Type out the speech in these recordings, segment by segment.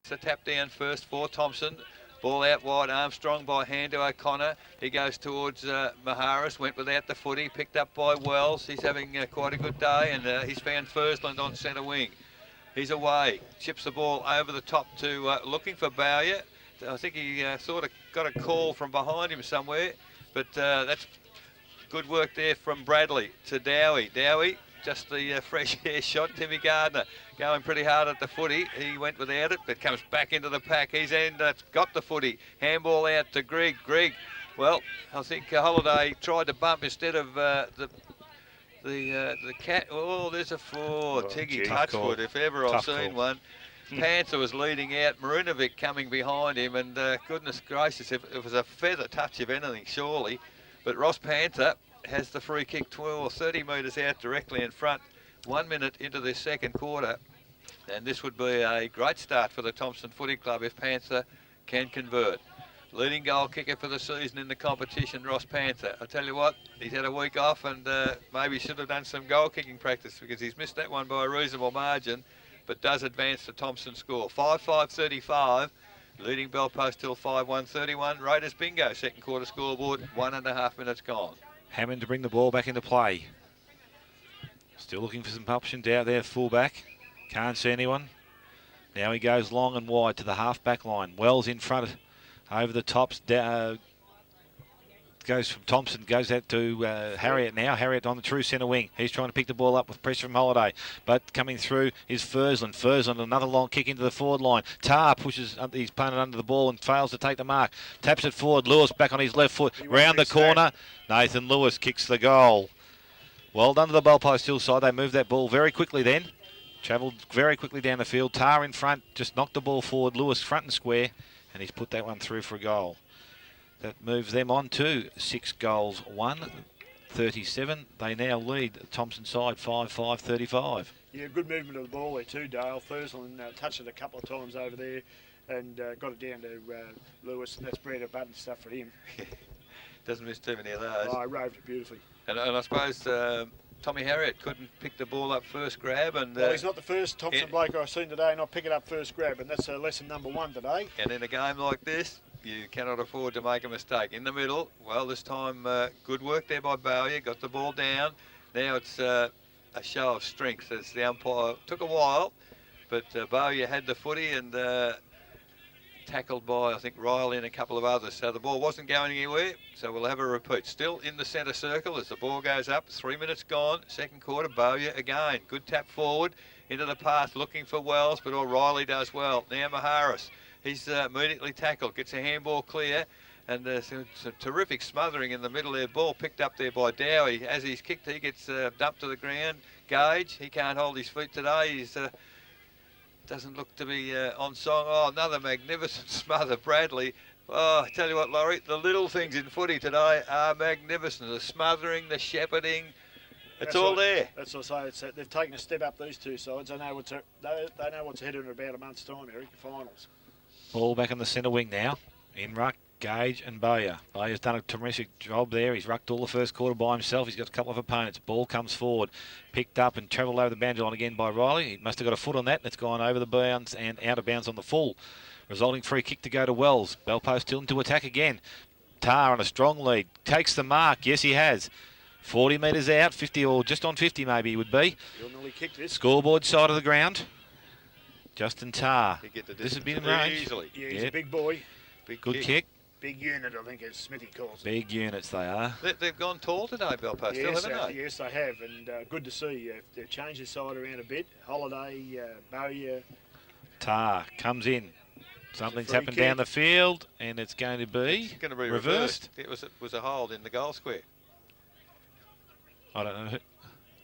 The tap down first for Thomson. Ball out wide, Armstrong by hand to O'Connor. He goes towards Maharis, went without the footy, picked up by Wells. He's having quite a good day, and he's found Fursland on centre wing. He's away, chips the ball over the top to looking for Bowyer. I think he sort of got a call from behind him somewhere, but that's good work there from Bradley to Dowie. Dowie, just the fresh air shot. Timmy Gardner going pretty hard at the footy. He went without it, but comes back into the pack. He's got the footy. Handball out to Grigg. Grigg, well, I think Holiday tried to bump instead of the cat. Oh, there's a four. Tiggy Touchwood, if ever I've seen one. Panther was leading out, Marinovic coming behind him, and goodness gracious, if it was a feather touch of anything, surely. But Ross Panther has the free kick 12 or 30 metres out directly in front, 1 minute into the second quarter. And this would be a great start for the Thomson Footy Club if Panther can convert. Leading goal kicker for the season in the competition, Ross Panther. I tell you what, he's had a week off and maybe should have done some goal kicking practice because he's missed that one by a reasonable margin, but does advance the Thomson score. 5-5-35. Leading bell post till 5-1-31. Raiders bingo, second quarter scoreboard, 1.5 minutes gone. Hammond to bring the ball back into play. Still looking for some options out there, fullback. Can't see anyone. Now he goes long and wide to the half-back line. Wells in front, over the tops. Goes from Thomson, goes out to Harriet now. Harriet on the true centre wing. He's trying to pick the ball up with pressure from Holiday. But coming through is Fursland. Fursland, another long kick into the forward line. Tar pushes his opponent under the ball and fails to take the mark. Taps it forward. Lewis back on his left foot. Round the corner. Nathan Lewis kicks the goal. Well done to the bell post hillside. They moved that ball very quickly then. Travelled very quickly down the field. Tar in front. Just knocked the ball forward. Lewis front and square. And he's put that one through for a goal. That moves them on to 6 goals, 1-37. They now lead Thomson side 5-5-35. Yeah, good movement of the ball there too, Dale. Fursland touched it a couple of times over there and got it down to Lewis, and that's bread and butter stuff for him. Doesn't miss too many of those. Oh, I roved it beautifully. And I suppose Tommy Harriet couldn't pick the ball up first grab. And well, he's not the first Thomson bloke I've seen today not pick it up first grab, and that's lesson number 1 today. And in a game like this, you cannot afford to make a mistake. In the middle, well, this time good work there by Bowyer, got the ball down. Now it's a show of strength as the umpire. Took a while, but Bowyer had the footy and tackled by, I think, Riley and a couple of others. So the ball wasn't going anywhere, so we'll have a repeat. Still in the centre circle as the ball goes up. 3 minutes gone, second quarter. Bowyer again. Good tap forward into the path, looking for Wells, but O'Reilly does well. Now Maharis. He's immediately tackled, gets a handball clear, and some terrific smothering in the middle there. Ball picked up there by Dowie. As he's kicked, he gets dumped to the ground. Gage, he can't hold his feet today. He's doesn't look to be on song. Oh, another magnificent smother, Bradley. Oh, I tell you what, Laurie, the little things in footy today are magnificent. The smothering, the shepherding, it's all there. That's what I say. They've taken a step up, these two sides. They know what's ahead in about a month's time, Eric, finals. Ball back in the centre wing now. In ruck, Gage and Bowyer. Bowyer's done a terrific job there. He's rucked all the first quarter by himself. He's got a couple of opponents. Ball comes forward. Picked up and travelled over the boundary line again by Riley. He must have got a foot on that. And it's gone over the bounds and out of bounds on the full. Resulting free kick to go to Wells. Bell post Tilton to attack again. Tar on a strong lead. Takes the mark. Yes, he has. 40 metres out. 50 or just on 50 maybe he would be. He'll nearly kick this. Scoreboard side of the ground. Justin Tar. This has been in range. Easily. Yeah, he's a big boy. Good kick. Big unit, I think, as Smithy calls it. Big units they are. They've gone tall today, Belpost, yes, haven't they? Yes, they have, and good to see. They've changed the side around a bit. Holiday, Bowyer. Tar comes in. Something's happened down the field, and it's going to be reversed. It was a hold in the goal square. I don't know.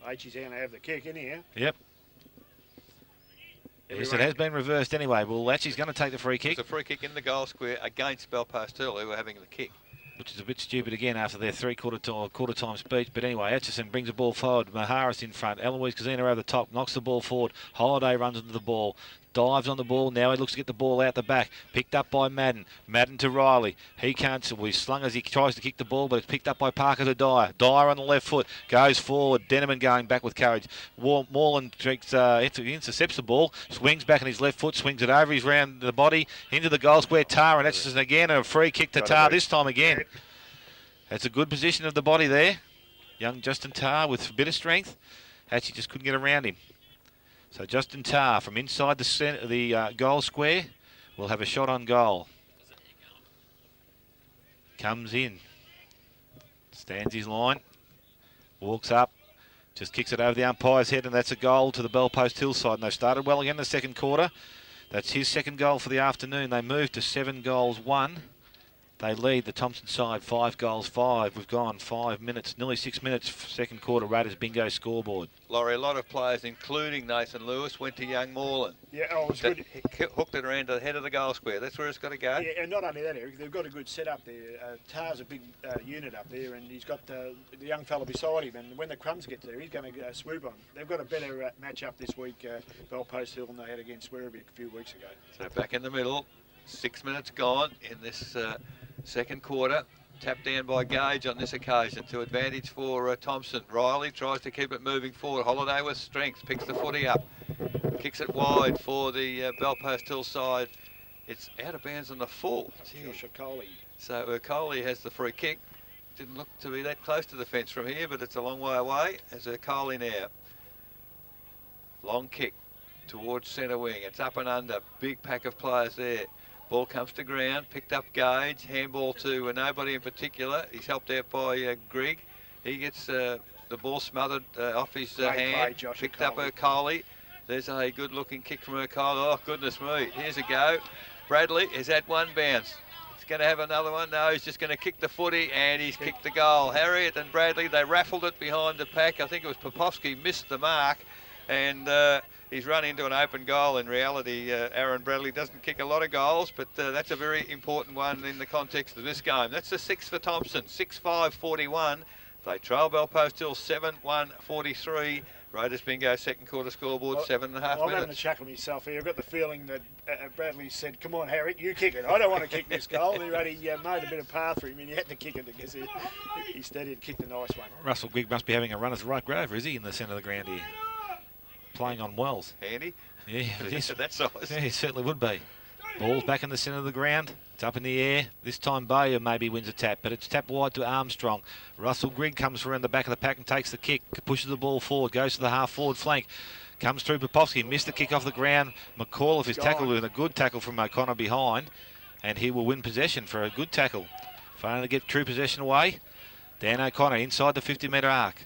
H's going to have the kick in here. Yep. Yes, it has been reversed anyway. Well, Latchy's going to take the free kick. It's a free kick in the goal square against Belpost Hill, who were having the kick. Which is a bit stupid again after their quarter time speech. But anyway, Atchison brings the ball forward. Maharis in front. Eloise Kazina over the top. Knocks the ball forward. Holiday runs into the ball. dives on the ball. Now he looks to get the ball out the back. Picked up by Madden. Madden to Riley. He can't. He's slung as he tries to kick the ball, but it's picked up by Parker to Dyer. Dyer on the left foot. Goes forward. Denneman going back with courage. Moreland intercepts the ball. Swings back on his left foot. Swings it over his round the body. Into the goal square. Tar, and that's just again a free kick to Tar this time again. That's a good position of the body there. Young Justin Tar with a bit of strength. Actually just couldn't get around him. So Justin Tar from inside the goal square will have a shot on goal. Comes in. Stands his line. Walks up. Just kicks it over the umpire's head, and that's a goal to the Bell Post Hillside. And they've started well again in the second quarter. That's his second goal for the afternoon. They move to 7-1. They lead the Thomson side 5-5. We've gone 5 minutes, nearly 6 minutes. Second quarter Raiders bingo scoreboard. Laurie, a lot of players, including Nathan Lewis, went to young Moreland. Yeah, oh, it was good. Hooked it around to the head of the goal square. That's where it's got to go. Yeah, and not only that, Eric, they've got a good setup there. Tar's a big unit up there, and he's got the young fella beside him. And when the crumbs get there, he's going to swoop on. They've got a better match up this week, Bell Post Hill, than they had against Werribee a few weeks ago. So back in the middle, 6 minutes gone in this second quarter. Tapped down by Gage on this occasion to advantage for Thomson. Riley tries to keep it moving forward. Holiday with strength, picks the footy up, kicks it wide for the Bell Post Hill side. It's out of bounds on the full. So Coley has the free kick. Didn't look to be that close to the fence from here, but it's a long way away. As Coley now. Long kick towards centre wing. It's up and under. Big pack of players there. Ball comes to ground, picked up Gage, handball to nobody in particular. He's helped out by Grigg. He gets the ball smothered off his hand, picked up Coley. There's a good looking kick from Coley. Oh, goodness me, here's a go. Bradley is at one bounce. He's going to have another one. No, he's just going to kick the footy, and he's kicked the goal. Harriet and Bradley, they raffled it behind the pack. I think it was Popovsky missed the mark, and he's run into an open goal. In reality, Aaron Bradley doesn't kick a lot of goals, but that's a very important one in the context of this game. That's the 6 for Thomson, 6-5-41. They trail Bell Post Hill 7-1-43. Raiders bingo second quarter scoreboard, 7.5 minutes. I'm having a chuckle myself here. I've got the feeling that Bradley said, come on, Harriet, you kick it. I don't want to kick this goal. He made a bit of path for him, and he had to kick it because he steadied and kicked a nice one. Russell Grigg must be having a run as right grover, is he, in the centre of the ground here? Playing on Wells. Handy. Yeah, it is. That size. Yeah, he certainly would be. Ball's back in the centre of the ground. It's up in the air. This time Bayer maybe wins a tap, but it's tapped wide to Armstrong. Russell Grigg comes around the back of the pack and takes the kick, pushes the ball forward, goes to the half-forward flank. Comes through Popovsky, missed the kick off the ground. McAuliffe is tackled with a good tackle from O'Connor behind, and he will win possession for a good tackle. Finally get true possession away. Dan O'Connor inside the 50-metre arc.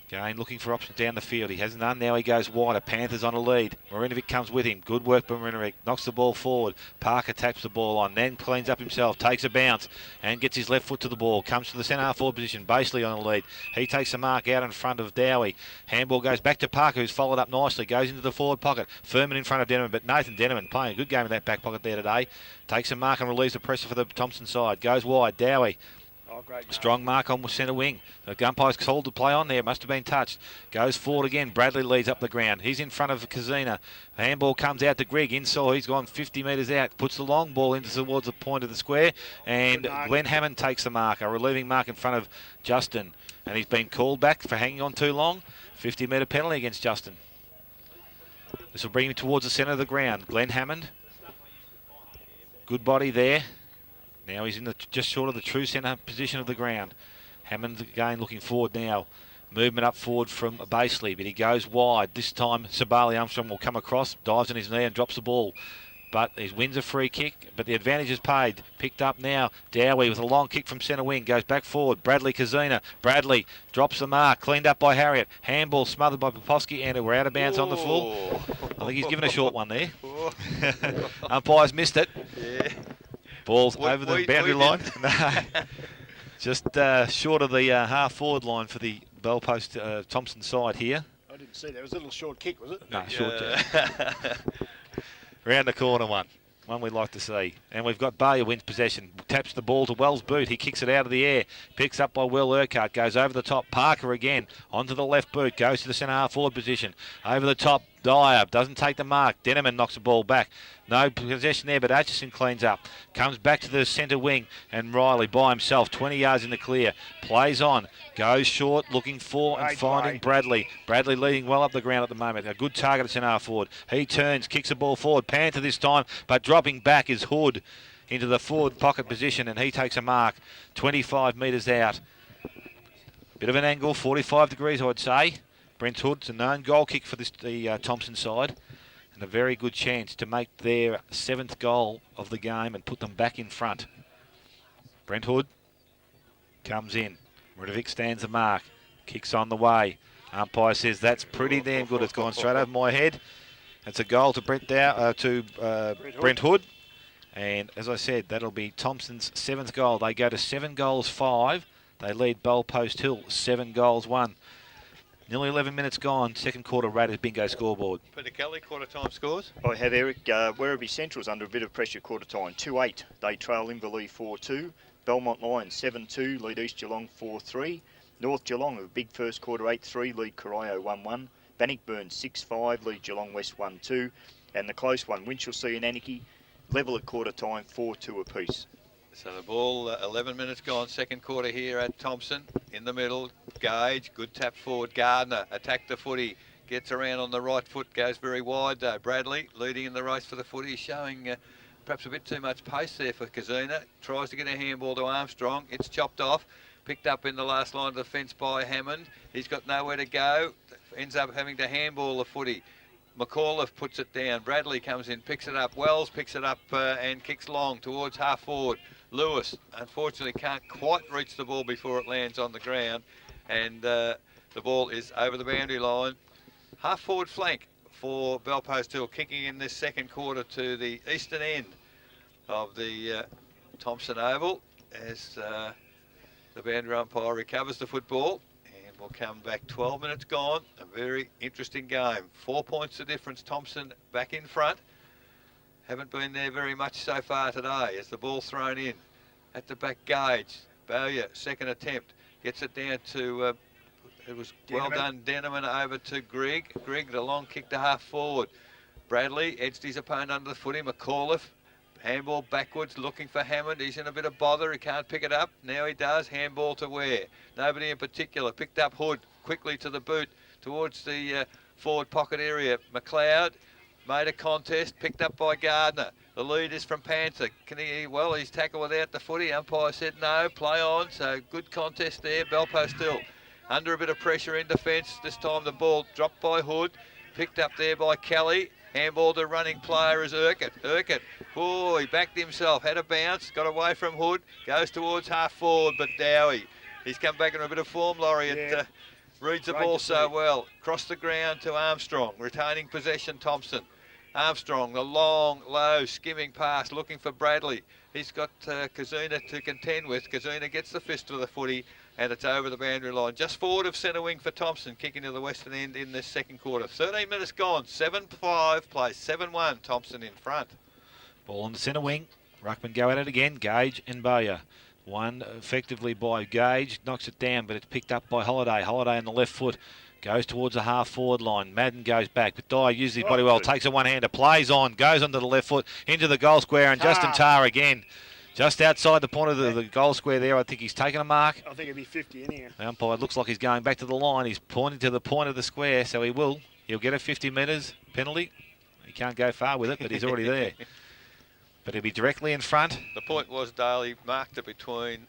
Again, looking for options down the field. He has none. Now he goes wider. Panthers on a lead. Marinovic comes with him. Good work by Marinovic. Knocks the ball forward. Parker taps the ball on. Then cleans up himself. Takes a bounce and gets his left foot to the ball. Comes to the centre half forward position. Basely on the lead. He takes a mark out in front of Dowie. Handball goes back to Parker, who's followed up nicely. Goes into the forward pocket. Furman in front of Denneman. But Nathan Denneman playing a good game in that back pocket there today. Takes a mark and relieves the pressure for the Thomson side. Goes wide. Dowie. Strong mark on centre wing. The umpire's called to play on there. Must have been touched. Goes forward again. Bradley leads up the ground. He's in front of Kazina. Handball comes out to Grigg. Inside, he's gone 50 metres out. Puts the long ball into towards the point of the square. And Glenn Hammond takes the mark. A relieving mark in front of Justin. And he's been called back for hanging on too long. 50-metre penalty against Justin. This will bring him towards the centre of the ground. Glenn Hammond. Good body there. Now he's in the just short of the true centre position of the ground. Hammond again looking forward now. Movement up forward from Basely, but he goes wide. This time Sabali Armstrong will come across, dives on his knee and drops the ball. But he wins a free kick, but the advantage is paid. Picked up now, Dowie with a long kick from centre wing, goes back forward. Bradley Kazina. Bradley drops the mark, cleaned up by Harriet. Handball smothered by Popovsky, and we're out of bounds on the full. I think he's given a short one there. Umpires missed it. Yeah. Ball's over the boundary line. No, just short of the half-forward line for the Bell Post Thomson side here. I didn't see that. It was a little short kick, was it? No, short kick. Round the corner one we'd like to see. And we've got Bayer wins possession. Taps the ball to Wells' boot. He kicks it out of the air. Picks up by Will Urquhart. Goes over the top. Parker again. Onto the left boot. Goes to the centre half-forward position. Over the top. Dyer doesn't take the mark. Denneman knocks the ball back. No possession there, but Atchison cleans up. Comes back to the centre wing, and Riley by himself, 20 yards in the clear. Plays on, goes short, looking for and finding Bradley. Bradley leading well up the ground at the moment. A good target at centre half forward. He turns, kicks the ball forward. Panther this time, but dropping back is Hood into the forward pocket position, and he takes a mark 25 metres out. Bit of an angle, 45 degrees I'd say. Brent Hood's a known goal kick for the Thomson side, and a very good chance to make their 7th goal of the game and put them back in front. Brent Hood comes in. Rudovic stands the mark. Kicks on the way. Umpire says that's pretty damn good. It's gone straight over my head. It's a goal to Brent Hood. And as I said, that'll be Thomson's 7th goal. They go to 7 goals 5. They lead Belpost Hill 7 goals 1. Nearly 11 minutes gone. Second quarter rated bingo scoreboard. Peter Kelly, quarter time scores. I have Eric. Werribee Central's under a bit of pressure quarter time. 2-8. They trail Inverleigh 4-2. Belmont Lions 7-2. Lead East Geelong 4-3. North Geelong have a big first quarter 8-3. Lead Corio 1-1. Bannockburn 6-5. Lead Geelong West 1-2. And the close one, Winchelsea and Anarchy, level at quarter time 4-2 apiece. So the ball, 11 minutes gone, second quarter here at Thomson. In the middle, Gage, good tap forward. Gardner attacked the footy, gets around on the right foot, goes very wide though. Bradley leading in the race for the footy, showing perhaps a bit too much pace there for Kazuna. Tries to get a handball to Armstrong. It's chopped off, picked up in the last line of defence by Hammond. He's got nowhere to go, ends up having to handball the footy. McAuliffe puts it down. Bradley comes in, picks it up. Wells picks it up and kicks long towards half forward. Lewis, unfortunately, can't quite reach the ball before it lands on the ground. And the ball is over the boundary line. Half forward flank for Belpost Hill, kicking in this second quarter to the eastern end of the Thomson Oval as the boundary umpire recovers the football. And we'll come back 12 minutes gone. A very interesting game. 4 points the difference. Thomson back in front. Haven't been there very much so far today as the ball thrown in. At the back, Gage. Bowyer, second attempt. Gets it down to, it was well done, Denneman over to Grigg. Grigg, the long kick to half forward. Bradley edged his opponent under the footy. McAuliffe, handball backwards, looking for Hammond. He's in a bit of bother. He can't pick it up. Now he does. Handball to Ware. Nobody in particular. Picked up Hood quickly to the boot towards the forward pocket area. McLeod made a contest, picked up by Gardner. The lead is from Panther. Can he? Well, he's tackled without the footy. Umpire said no, play on. So good contest there. Belpost still under a bit of pressure in defence. This time the ball dropped by Hood, picked up there by Kelly. Handball to running player is Urquhart. Urquhart, oh, he backed himself, had a bounce, got away from Hood, goes towards half forward, but Dowie, he's come back in a bit of form, Laurie. Reads the ball so well. Cross the ground to Armstrong, retaining possession, Thomson. Armstrong, the long, low, skimming pass, looking for Bradley. He's got Kazuna to contend with. Kazuna gets the fist of the footy, and it's over the boundary line. Just forward of centre wing for Thomson, kicking to the western end in this second quarter. 13 minutes gone, 7-5, plays 7-1, Thomson in front. Ball on the centre wing. Ruckman go at it again, Gage and Bowyer. One effectively by Gage, knocks it down, but it's picked up by Holiday. Holiday on the left foot. Goes towards the half-forward line. Madden goes back, but Dyer uses his body well, takes a one-hander, plays on, goes onto the left foot, into the goal square, and Justin Tarr again. Just outside the point of the goal square there, I think he's taken a mark. I think it'd be 50 in here. The umpire looks like he's going back to the line. He's pointing to the point of the square, so he will. He'll get a 50 metres penalty. He can't go far with it, but he's already there. But he'll be directly in front. The point was, Dale, he marked it between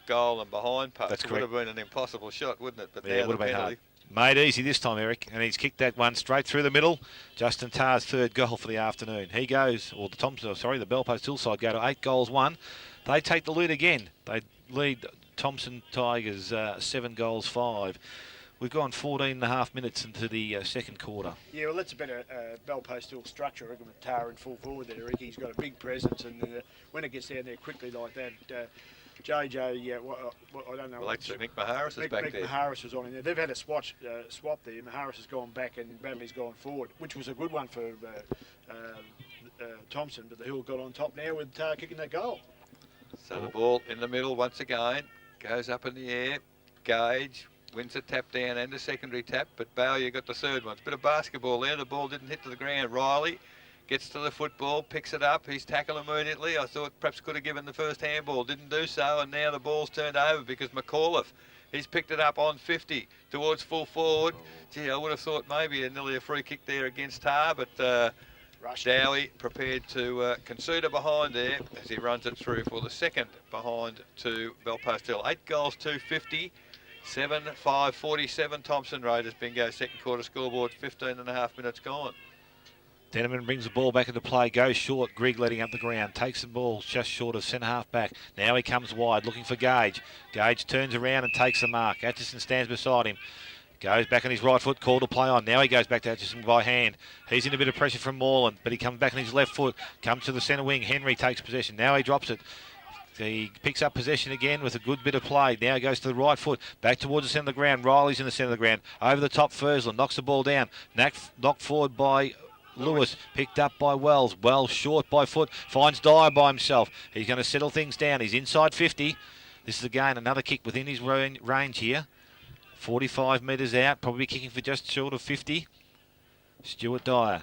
goal and behind post. That's it correct. would have been an impossible shot, wouldn't it? But Yeah, now it would the have been penalty. hard. Made easy this time, Eric, and he's kicked that one straight through the middle. Justin Tarr's third goal for the afternoon. He goes, or the the Belpost Hill side go to 8 goals 1. They take the lead again. They lead Thomson Tigers 7 goals 5. We've gone 14 and a half minutes into the second quarter. Yeah, well, that's a better Belpost Hill structure. I reckon with Tarr in full forward there, Ricky. He's got a big presence, and when it gets down there quickly like that, JJ, I don't know. Well, actually, Mick Maharis is back there. Maharis was on in there. They've had a swap there. Maharis has gone back and Bradley's gone forward, which was a good one for Thomson, but the Hill got on top now with Tarr kicking that goal. So the ball in the middle once again, goes up in the air. Gage wins a tap down and a secondary tap, but Bowyer got the third one. It's a bit of basketball there. The ball didn't hit to the ground. Riley gets to the football, picks it up. He's tackled immediately. I thought perhaps could have given the first handball. Didn't do so, and now the ball's turned over because McAuliffe, he's picked it up on 50 towards full forward. Gee, I would have thought maybe nearly a free kick there against Tar, but Dowie prepared to concede a behind there as he runs it through for the second behind to Belpost Hill. 8 goals, 250. 7-5-47 Thomson Raiders. Bingo second quarter scoreboard, 15.5 minutes gone. Denneman brings the ball back into play, goes short. Grigg letting up the ground, takes the ball just short of centre half back. Now he comes wide, looking for Gage. Gage turns around and takes the mark. Atchison stands beside him. Goes back on his right foot, call to play on. Now he goes back to Atchison by hand. He's in a bit of pressure from Moreland, but he comes back on his left foot, comes to the centre wing. Henry takes possession. Now he drops it. He picks up possession again with a good bit of play. Now goes to the right foot, back towards the centre of the ground. Riley's in the centre of the ground. Over the top, Fursland knocks the ball down. Knocked forward by Lewis, picked up by Wells. Wells short by foot, finds Dyer by himself. He's going to settle things down. He's inside 50. This is again another kick within his range here. 45 metres out, probably kicking for just short of 50. Stuart Dyer.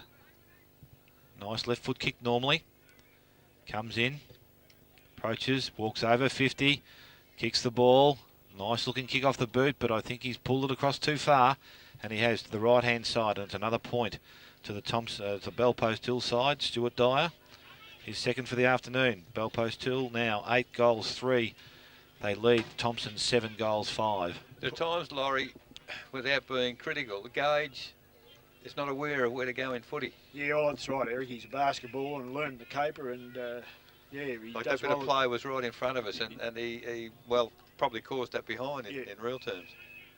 Nice left foot kick normally. Comes in, approaches, walks over 50, kicks the ball. Nice looking kick off the boot, but I think he's pulled it across too far. And he has to the right hand side, and it's another point to the to Belpost Hill side. Stuart Dyer, his second for the afternoon. Belpost Hill now 8 goals 3. They lead Thomson 7 goals 5. There are times, Laurie, without being critical, the Gage is not aware of where to go in footy. Yeah, well, that's right, Eric. He's a basketball and learned the caper, and yeah, he like does that bit of play was right in front of us, and he well, probably caused that behind in real terms.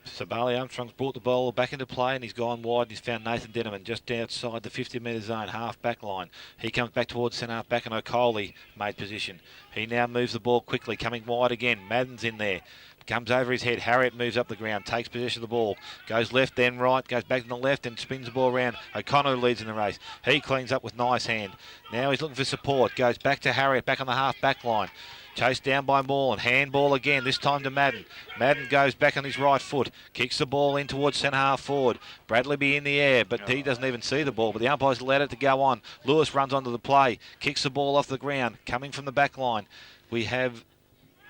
Sabali Armstrong's brought the ball back into play and he's gone wide and he's found Nathan Denneman just outside the 50-metre zone, half back line. He comes back towards centre half back and O'Coley made position. He now moves the ball quickly, coming wide again. Madden's in there. Comes over his head. Harriet moves up the ground, takes possession of the ball, goes left, then right, goes back to the left and spins the ball around. O'Connor leads in the race. He cleans up with nice hand. Now he's looking for support. Goes back to Harriet, back on the half back line. Chased down by Moreland. Handball again, this time to Madden. Madden goes back on his right foot. Kicks the ball in towards centre half forward. Bradley be in the air, but he doesn't even see the ball. But the umpire's allowed it to go on. Lewis runs onto the play. Kicks the ball off the ground. Coming from the back line, we have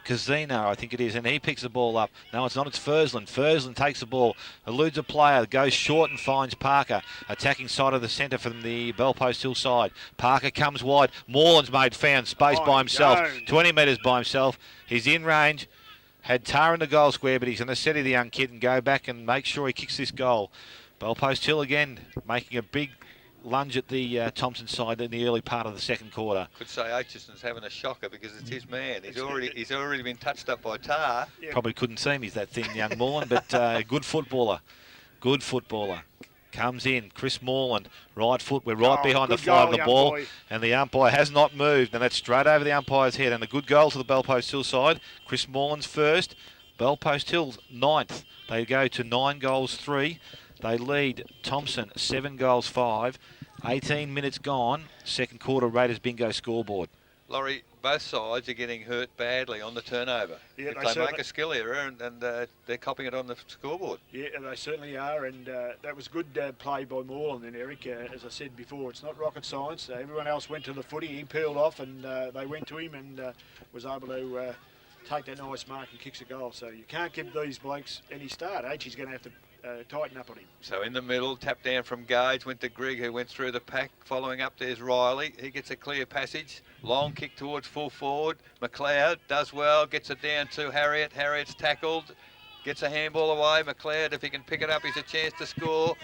Casino, I think it is, and he picks the ball up. No, it's not, it's Fursland. Fursland takes the ball, eludes a player, goes short and finds Parker. Attacking side of the centre from the Belpost Hill side. Parker comes wide. Moreland's found space by himself. 20 metres by himself. He's in range. Had Tar in the goal square, but he's going to steady the young kid and go back and make sure he kicks this goal. Belpost Hill again making a big lunge at the Thomson side in the early part of the second quarter. Could say Aitchison's having a shocker because it's his man. He's already been touched up by Tar. Yeah. Probably couldn't see him. He's that thin young Moreland, but good footballer. Good footballer. Comes in, Chris Moreland, right foot. We're right behind the fly of the ball, and the umpire has not moved, and that's straight over the umpire's head. And a good goal to the Belpost Hill side. Chris Moreland's first. Belpost Hill's 9th. They go to 9 goals 3. They lead Thomson 7 goals 5. 18 minutes gone. Second quarter Raiders bingo scoreboard. Laurie, both sides are getting hurt badly on the turnover. Yeah, if they make a skill error and they're copying it on the scoreboard. Yeah, they certainly are, and that was good play by Moreland and Eric. As I said before, it's not rocket science. Everyone else went to the footy. He peeled off and they went to him and was able to take that nice mark and kicks a goal. So you can't give these blokes any start. He's going to have to tighten up on him. So in the middle, tap down from Gage, went to Grigg, who went through the pack. Following up, there's Riley. He gets a clear passage. Long kick towards full forward. McLeod does well, gets it down to Harriet. Harriet's tackled. Gets a handball away. McLeod, if he can pick it up, he's a chance to score.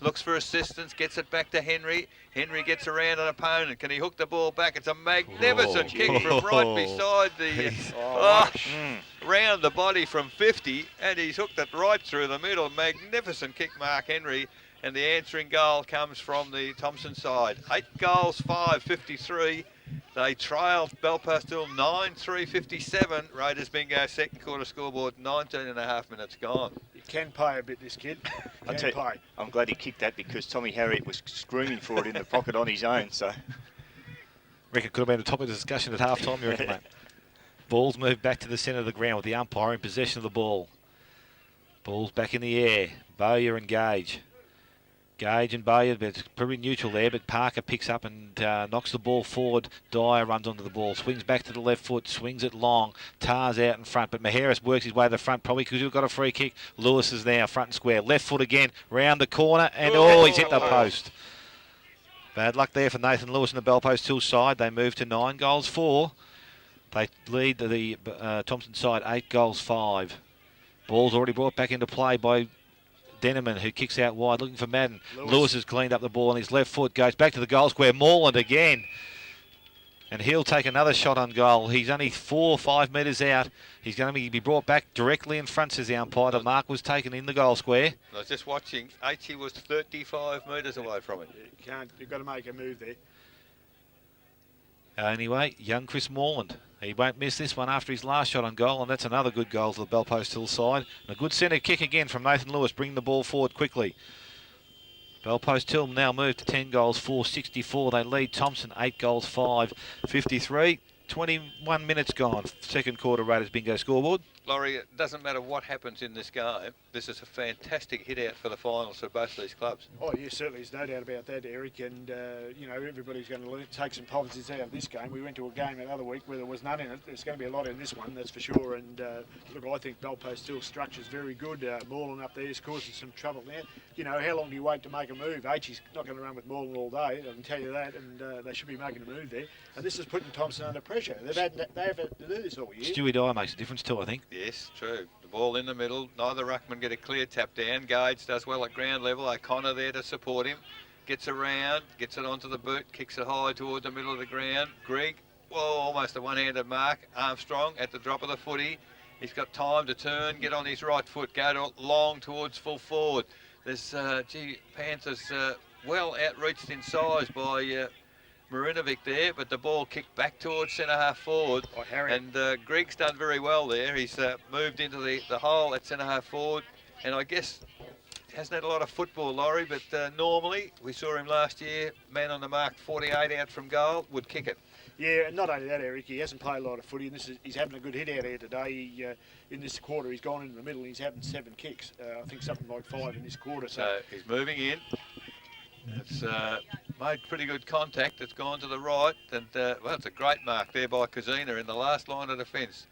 Looks for assistance, gets it back to Henry. Henry gets around an opponent. Can he hook the ball back? It's a magnificent kick from right beside the... round the body from 50, and he's hooked it right through the middle. Magnificent kick, Mark Henry. And the answering goal comes from the Thomson side. 8 goals, 5, 53. They trailed Belpost Hill 9-3-57. Raiders bingo second quarter scoreboard, 19.5 minutes gone. You can pay a bit, this kid. I'm glad he kicked that because Tommy Harriet was screaming for it in the pocket on his own. So, reckon could have been the top of the discussion at half time, you reckon, mate? Ball's moved back to the centre of the ground with the umpire in possession of the ball. Ball's back in the air. Bowyer and Gage. Gage and Bowyer, but it's pretty neutral there, but Parker picks up and knocks the ball forward. Dyer runs onto the ball, swings back to the left foot, swings it long. Tar's out in front, but Maheras works his way to the front, probably because we've got a free kick. Lewis is now front and square. Left foot again, round the corner, and he's hit the post. Bad luck there for Nathan Lewis and the Bell Post Hill side. They move to 9 goals 4. They lead the Thomson side 8 goals 5. Ball's already brought back into play by Denneman, who kicks out wide, looking for Madden. Lewis has cleaned up the ball on his left foot, goes back to the goal square. Moreland again. And he'll take another shot on goal. He's only 4 or 5 metres out. He's going to be brought back directly in front, says the umpire. The mark was taken in the goal square. I was just watching. H was 35 metres away from it. You've got to make a move there. Anyway, young Chris Moreland. He won't miss this one after his last shot on goal, and that's another good goal to the Bell Post Hill side. And a good centre kick again from Nathan Lewis, bringing the ball forward quickly. Bell Post Hill now move to 10 goals 4, 64. They lead Thomson 8 goals 5, 53. 21 minutes gone. Second quarter Raiders bingo scoreboard. Laurie, it doesn't matter what happens in this game. This is a fantastic hit out for the finals for both these clubs. Oh, yeah, certainly. There's no doubt about that, Eric. And, you know, everybody's going to take some positives out of this game. We went to a game another week where there was none in it. There's going to be a lot in this one, that's for sure. And, look, I think Bell Post Hill structure's very good. Moreland up there is causing some trouble now. You know, how long do you wait to make a move? H not going to run with Moreland all day, I can tell you that. And they should be making a move there. And this is putting Thomson under pressure. They have had to do this all year. Stewie Dyer makes a difference too, I think. Yes, true. The ball in the middle. Neither ruckman get a clear tap down. Gage does well at ground level. O'Connor there to support him. Gets around, gets it onto the boot, kicks it high towards the middle of the ground. Greg, whoa, almost a one-handed mark. Armstrong at the drop of the footy. He's got time to turn, get on his right foot, go to long towards full forward. There's, Panthers well outreached in size by Marinovic there, but the ball kicked back towards centre-half forward. Oh, and Greg's done very well there. He's moved into the hole at centre-half forward, and I guess hasn't had a lot of football, Laurie, but normally, we saw him last year, man on the mark, 48 out from goal, would kick it. Yeah, and not only that, Eric, he hasn't played a lot of footy, and he's having a good hit out here today. In this quarter, he's gone into the middle, and he's having 7 kicks. I think something like 5 in this quarter. So he's moving in. It's made pretty good contact. It's gone to the right, and well, it's a great mark there by Kazina in the last line of defence.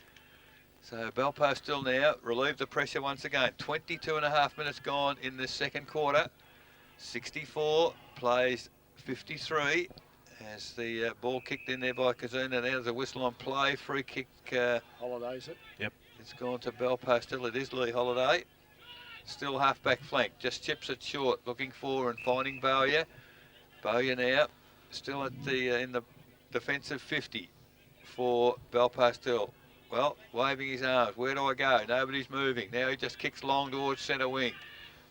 So Bell Post still now relieve the pressure once again. 22.5 minutes gone in this second quarter. 64 plays 53 as the ball kicked in there by Kazina. Now there's a whistle on play. Free kick. Holiday, is it? Yep. It's gone to Bell Post Hill. It is Lee Holiday. Still half-back flank, just chips it short, looking for and finding Bowyer. Bowyer now still at the in the defensive 50 for Bell Post Hill. Well, waving his arms. Where do I go? Nobody's moving. Now he just kicks long towards centre wing.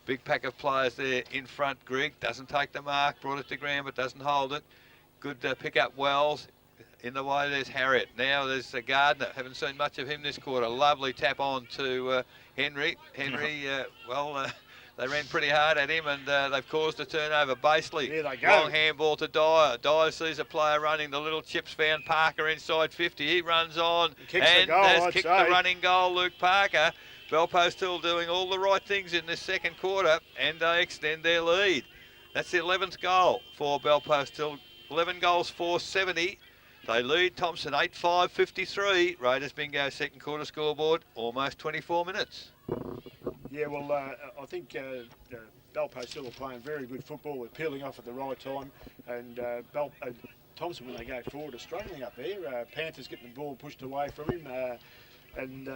Big pack of players there in front. Grigg doesn't take the mark, brought it to ground but doesn't hold it. Good pick up Wells. In the way there's Harriet. Now there's Gardner. Haven't seen much of him this quarter. Lovely tap on to Henry. Henry, they ran pretty hard at him and they've caused a turnover. Basely, there they go. Long handball to Dyer. Dyer sees a player running. The little chips found Parker inside 50. He runs on and has kicked the running goal, Luke Parker. Bell Post Hill doing all the right things in this second quarter and they extend their lead. That's the 11th goal for Bell Post Hill. 11 goals, 470. They lead Thomson 8-5, 53. Raiders bingo second quarter scoreboard, almost 24 minutes. Yeah, well, I think Bell Post Hill are playing very good football. They're peeling off at the right time. And Thomson, when they go forward, are struggling up there. Panthers getting the ball pushed away from him. And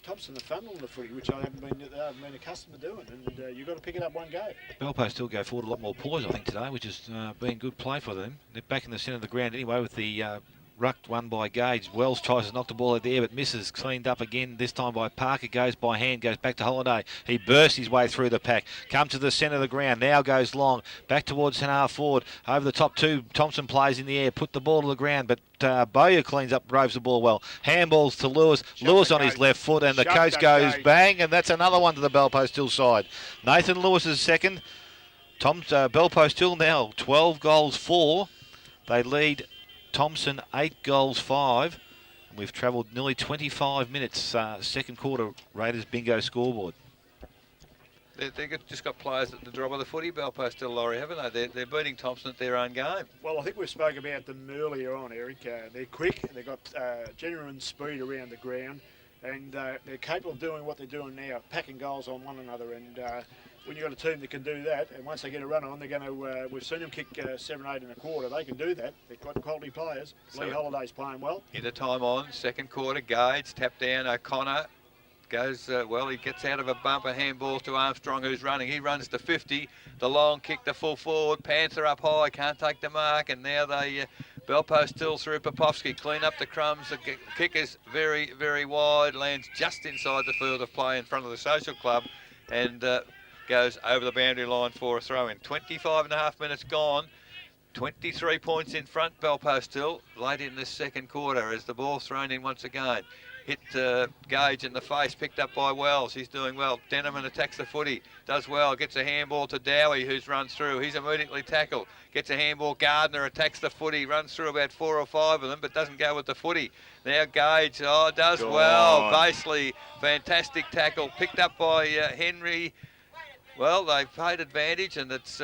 Thomson are funneling the footy, which I haven't been accustomed to doing. And you've got to pick it up one go. Bell Post still go forward a lot more poised, I think, today, which has been good play for them. They're back in the centre of the ground anyway with the ruck won by Gage. Wells tries to knock the ball out there but misses. Cleaned up again, this time by Parker. Goes by hand, goes back to Holiday. He bursts his way through the pack. Comes to the centre of the ground. Now goes long. Back towards centre forward. Over the top two. Thomson plays in the air. Put the ball to the ground, but Bowyer cleans up, roves the ball well. Handballs to Lewis. Lewis on his left foot, and the coast goes bang, and that's another one to the Bell Post Hill side. Nathan Lewis is second. Bell Post Hill now 12 goals 4. They lead Thomson 8 goals 5. And we've travelled nearly 25 minutes. Second quarter Raiders bingo scoreboard. they've just got players at the drop of the footy, Belpo still, Laurie, haven't they? They're beating Thomson at their own game. Well, I think we spoke about them earlier on, Eric. They're quick, they've got genuine speed around the ground, and they're capable of doing what they're doing now, packing goals on one another. And when you've got a team that can do that, and once they get a run on, they're going to, we've seen them kick 7-8 and a quarter. They can do that. They've got quality players. So Lee Holiday's playing well. Into time on, second quarter, Gage, tap down, O'Connor. Goes, well, he gets out of a bumper, handball to Armstrong, who's running. He runs to 50. The long kick to full forward. Panther up high, can't take the mark. And now they, Belpo still through Popovsky. Clean up the crumbs. The kick is very, very wide. Lands just inside the field of play in front of the social club. And goes over the boundary line for a throw-in. 25.5 minutes gone. 23 points in front, Belpo still. Late in this second quarter as the ball's thrown in once again. Hit Gage in the face, picked up by Wells. He's doing well. Denneman attacks the footy, does well, gets a handball to Dowie, who's run through. He's immediately tackled, gets a handball. Gardner attacks the footy, runs through about 4 or 5 of them, but doesn't go with the footy. Now Gage, does well. Basely, fantastic tackle, picked up by Henry. Well, they've paid advantage, and it's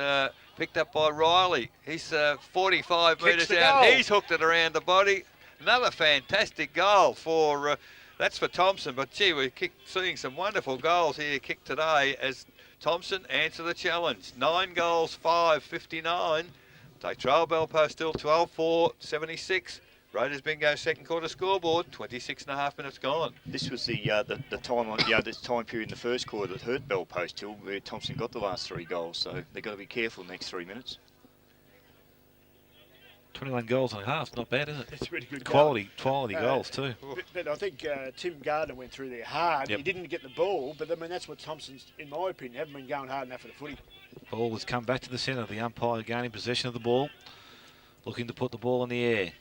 picked up by Riley. He's 45 metres out. Goal. He's hooked it around the body. Another fantastic goal for, that's for Thomson, but gee, we're seeing some wonderful goals here kicked today as Thomson answer the challenge. 9 goals, 5-59. They trail Belpo still 12-4-76. Raiders bingo second quarter scoreboard, 26.5 minutes gone. This was the time on this time period in the first quarter that hurt Belpo still, where Thomson got the last 3 goals, so they've got to be careful next 3 minutes. 21 goals and a half, not bad, is it? It's a really good Quality goals too. But I think Tim Gardner went through there hard. Yep. He didn't get the ball, but I mean that's what Thomson's, in my opinion, haven't been going hard enough for the footy. Ball has come back to the centre. The umpire gaining possession of the ball, looking to put the ball in the air.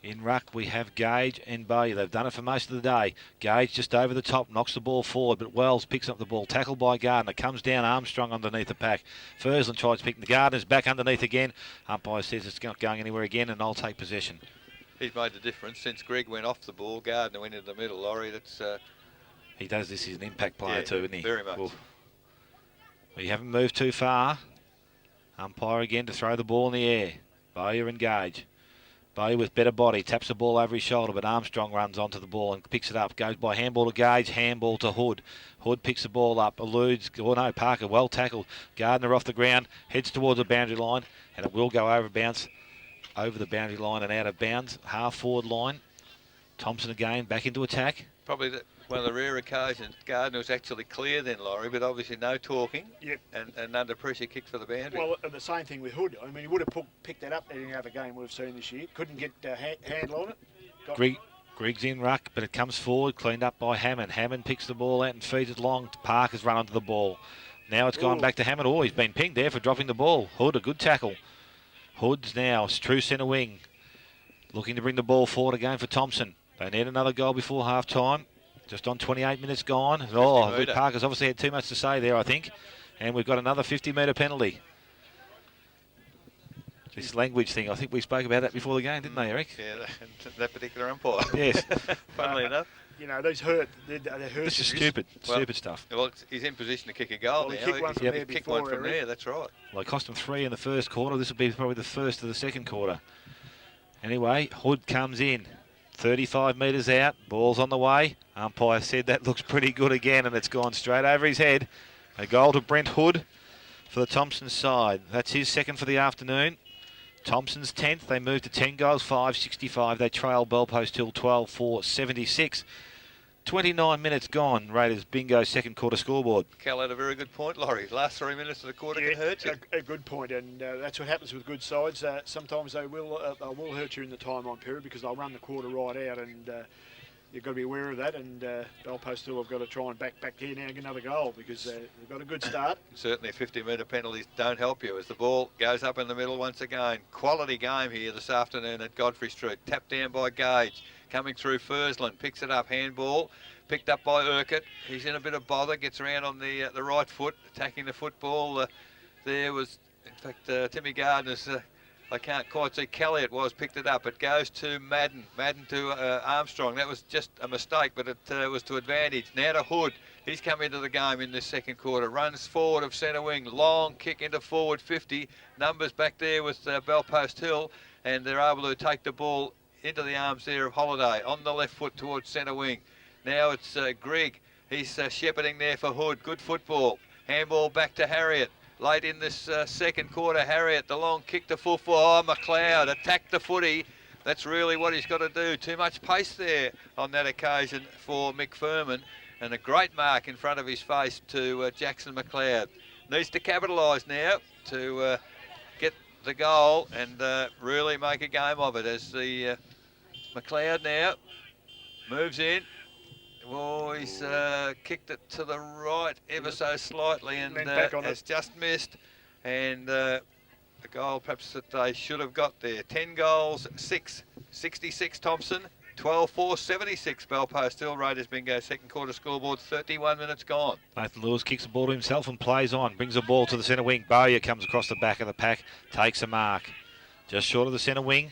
In ruck, we have Gage and Bowie. They've done it for most of the day. Gage just over the top, knocks the ball forward, but Wells picks up the ball. Tackled by Gardner. Comes down, Armstrong underneath the pack. Fursland tries to pick the Gardner's back underneath again. Umpire says it's not going anywhere again, and I'll take possession. He's made the difference since Greg went off the ball. Gardner went into the middle, Laurie. That's he does this. He's an impact player too, isn't he? Very much. Well, we haven't moved too far. Umpire again to throw the ball in the air. Bowyer and Gage. Bowie with better body, taps the ball over his shoulder, but Armstrong runs onto the ball and picks it up. Goes by handball to Gage, handball to Hood. Hood picks the ball up, eludes, Parker, well tackled. Gardner off the ground, heads towards the boundary line, and it will go over the boundary line and out of bounds. Half forward line. Thomson again, back into attack. probably one of the rare occasions Gardner was actually clear then, Laurie, but obviously no talking. Yep. And under pressure kicked for the boundary. Well, the same thing with Hood. I mean, he would have picked that up in any other game we've seen this year. Couldn't get handle on it. Griggs in ruck, but it comes forward, cleaned up by Hammond. Hammond picks the ball out and feeds it long. Parker's run onto the ball. Now it's gone back to Hammond. Oh, he's been pinged there for dropping the ball. Hood, a good tackle. Hood's now true centre wing. Looking to bring the ball forward again for Thomson. They need another goal before half-time. Just on 28 minutes gone. Oh, Luke Parker's obviously had too much to say there, I think. And we've got another 50-metre penalty. This language thing, I think we spoke about that before the game, didn't they, Eric? Yeah, that particular umpire. Yes. Funnily enough. You know, those hurt. They're hurt. This is stupid stuff. Well, he's in position to kick a goal well, now. He kicked one from there kicked before, one from there, that's right. Well, it cost him 3 in the first quarter. This will be probably the first of the second quarter. Anyway, Hood comes in. 35 metres out. Ball's on the way. Umpire said that looks pretty good again, and it's gone straight over his head. A goal to Brent Hood for the Thomson side. That's his second for the afternoon. Thomson's 10th. They move to 10 goals, 5-65. They trail Bellpost till 12-4-76. 29 minutes gone. Raiders bingo second quarter scoreboard. Cal had a very good point, Laurie. Last 3 minutes of the quarter can hurt you. A good point, and that's what happens with good sides. Sometimes they will hurt you in the time-on period because they'll run the quarter right out, and you've got to be aware of that. And Bellpost still have got to try and back here now and get another goal because they've got a good start. Certainly 50-metre penalties don't help you as the ball goes up in the middle once again. Quality game here this afternoon at Godfrey Street. Tapped down by Gage. Coming through Fursland, picks it up, handball, picked up by Urquhart. He's in a bit of bother, gets around on the right foot, attacking the football. There was, in fact, Timmy Gardner's I can't quite see. Kelly it was, picked it up. It goes to Madden. Madden to Armstrong. That was just a mistake, but it was to advantage. Now to Hood. He's come into the game in this second quarter. Runs forward of centre wing. Long kick into forward 50. Numbers back there with Bellpost Hill. And they're able to take the ball into the arms there of Holiday. On the left foot towards centre wing. Now it's Grigg. He's shepherding there for Hood. Good football. Handball back to Harriet. Late in this second quarter, Harriet, the long kick to full forward. Oh, McLeod attacked the footy. That's really what he's got to do. Too much pace there on that occasion for Mick Furman. And a great mark in front of his face to Jackson McLeod. Needs to capitalise now to get the goal and really make a game of it as the McLeod now moves in. Oh, he's kicked it to the right ever so slightly and has just missed. And a goal perhaps that they should have got there. 10 goals, 6, 66 Thomson, 12-4, 76 Bellpost Hill. Raiders bingo, second quarter scoreboard, 31 minutes gone. Nathan Lewis kicks the ball to himself and plays on. Brings the ball to the centre wing. Bowyer comes across the back of the pack, takes a mark. Just short of the centre wing.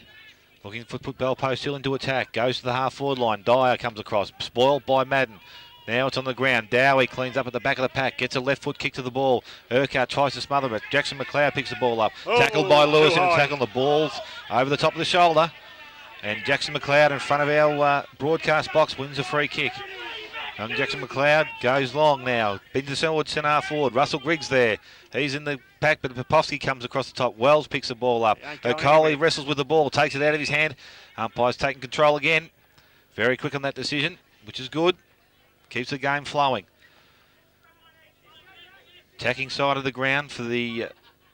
Looking to put Bellpost Hill into attack. Goes to the half-forward line. Dyer comes across. Spoiled by Madden. Now it's on the ground. Dowie cleans up at the back of the pack. Gets a left foot kick to the ball. Urquhart tries to smother it. Jackson McLeod picks the ball up. Tackled by Lewis in attack on the balls. Over the top of the shoulder. And Jackson McLeod in front of our broadcast box wins a free kick. Young Jackson McLeod goes long now. Bins the centre forward. Russell Griggs there. He's in the pack, but Popovsky comes across the top. Wells picks the ball up. O'Coley wrestles with the ball, takes it out of his hand. Umpire's taking control again. Very quick on that decision, which is good. Keeps the game flowing. Attacking side of the ground for the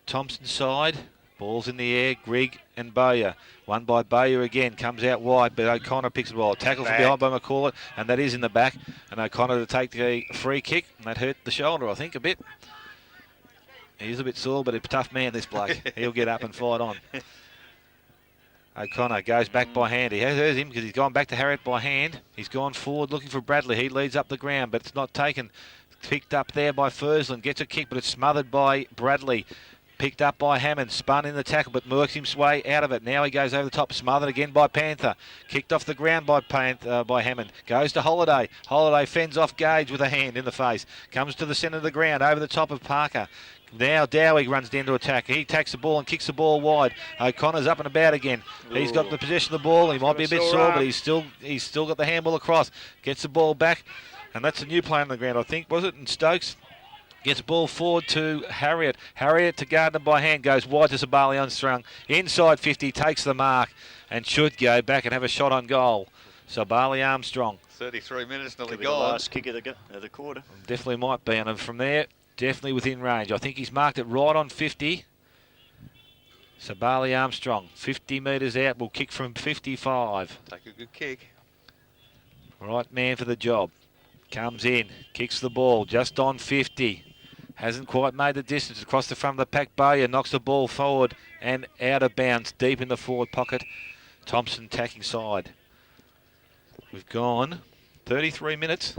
Thomson side. Ball's in the air, Grigg and Bowyer. One by Bowyer again, comes out wide, but O'Connor picks the ball. Tackle from behind by McCall, and that is in the back. And O'Connor to take the free kick, and that hurt the shoulder, I think, a bit. He's a bit sore, but a tough man, this bloke. He'll get up and fight on. O'Connor goes back by hand. He has heard him because he's gone back to Harriet by hand. He's gone forward looking for Bradley. He leads up the ground, but it's not taken. Picked up there by Fursland. Gets a kick, but it's smothered by Bradley. Picked up by Hammond, spun in the tackle, but works his way out of it. Now he goes over the top, smothered again by Panther. Kicked off the ground by Hammond. Goes to Holiday. Holiday fends off Gage with a hand in the face. Comes to the centre of the ground, over the top of Parker. Now Dowie runs down to attack. He takes the ball and kicks the ball wide. O'Connor's up and about again. Ooh. He's got the possession of the ball. He might be a bit sore, but he's still got the handball across. Gets the ball back, and that's a new play on the ground, I think, was it? And Stokes gets the ball forward to Harriet. Harriet to Gardner by hand. Goes wide to Sabali unstrung. Inside 50, takes the mark and should go back and have a shot on goal. Sabali Armstrong. 33 minutes nearly Could be gone. The last kick of the quarter. Definitely might be. And from there, definitely within range. I think he's marked it right on 50. Sabali Armstrong, 50 metres out, will kick from 55. Take a good kick. Right man for the job. Comes in, kicks the ball just on 50. Hasn't quite made the distance across the front of the pack. Bowyer knocks the ball forward and out of bounds, deep in the forward pocket. Thomson tacking side. We've gone 33 minutes.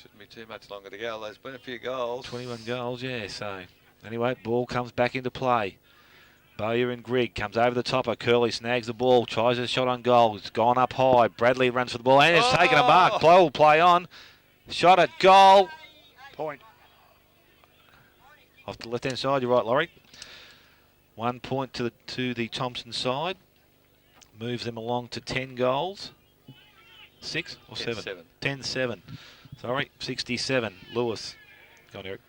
Shouldn't be too much longer to go. There's been a few goals. 21 goals, yeah. So anyway, ball comes back into play. Bowyer and Grigg comes over the top. Curley snags the ball, tries a shot on goal. It's gone up high. Bradley runs for the ball and it's taken a mark. Play on. Shot at goal. Point. Off the left-hand side, you're right, Laurie. 1 point to the Thomson side. Moves them along to 10 goals. 6 or 7? 10-7. Sorry, 67. Lewis. Go on, Eric.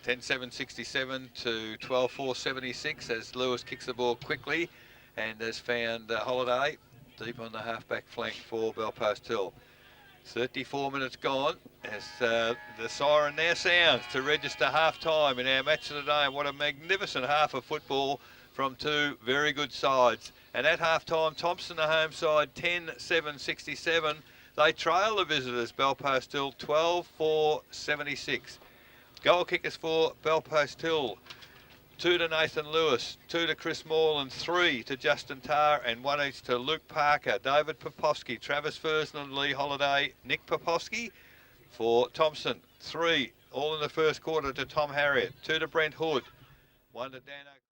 10-7-67 to 12-4-76 as Lewis kicks the ball quickly and has found Holiday deep on the half-back flank for Bellpost Hill. 34 minutes gone as the siren now sounds to register half-time in our match of the day. And what a magnificent half of football from two very good sides. And at half-time, Thomson, the home side, 10-7-67. They trail the visitors, Bellpost Hill, 12-4-76. Goal kickers for Bellpost Hill. 2 to Nathan Lewis, 2 to Chris Morland, 3 to Justin Tarr, and 1 each to Luke Parker, David Popovsky, Travis Fursland, Lee Holiday, Nick Popovsky for Thomson. 3 all in the first quarter to Tom Harriet, 2 to Brent Hood, 1 to Dan